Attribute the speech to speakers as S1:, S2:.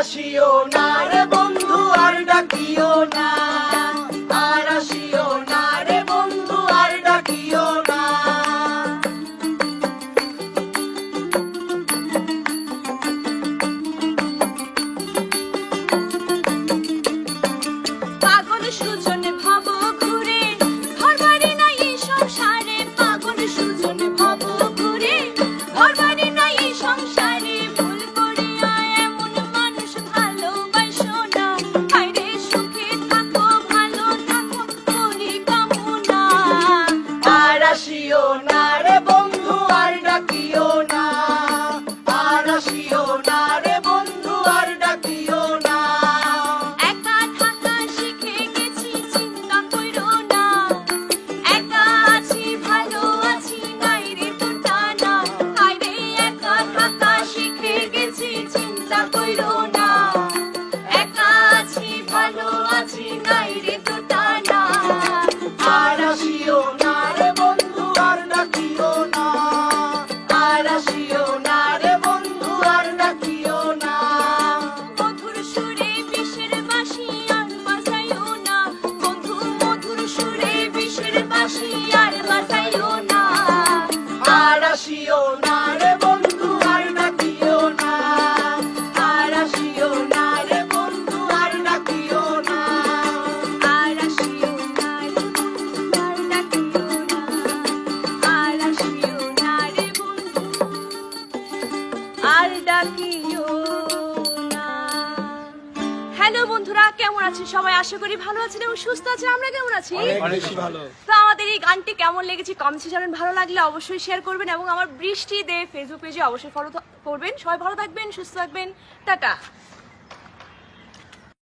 S1: আসিও না রে বন্ধু আর ডাকিও না, আর আসিও না রে বন্ধু আর ডাকিও না।
S2: পাগল সুজন ভাব ঘুরে, ঘর বাড়ি নাই এই সংসারে। পাগল সুজন ভাব ঘুরে, ঘর বাড়ি নাই এই সংসারে। ভুল করিয়া এমন মানুষ ভালোবাসো না, হায়রে সুখে থাকো ভালো থাকো করি কামনা।
S1: আর আসিও না রে বন্ধু আর ডাকিও না, আর আসিও না রে বন্ধু আর ডাকিও না।
S2: একা থাকা শিখে গেছি চিন্তা কইরো না, একা আছি ভালো আছি নাই রে তো টানা। হায়রে একা থাকা শিখে গেছি চিন্তা কইরো না, একা আছি ভালো আছি নাই রে তো টানা।
S1: আর আসিও না রে বন্ধু আর ডাকিও না, আর আসিও না রে বন্ধু আর ডাকিও না।
S2: মধুর সুরে বিষের বাঁশি আর বাজাইও না, বন্ধু মধুর সুরে বিষের বাঁশি আর বাজাইও না।
S1: আর আসিও না রে বন্ধু আর ডাকিও না, আর আসিও না রে বন্ধু আর ডাকিও না।
S2: আর আসিও না রে বন্ধু আর ডাকিও না, আর আসিও না রে বন্ধু আর ডাকিও না। হ্যালো বন্ধুরা, কেমন আছেন সবাই? আশা করি ভালো আছেন এবং সুস্থ আছেন। আমরা কেমন আছি?
S3: অনেক ভালো।
S2: তো আমাদের এই গানটি কেমন লেগেছে কমেন্টে জানাবেন। ভালো লাগলে অবশ্যই শেয়ার করবেন এবং আমার বৃষ্টি দে ফেসবুক পেজে অবশ্যই ফলো করবেন। সবাই ভালো থাকবেন, সুস্থ থাকবেন। টাটা।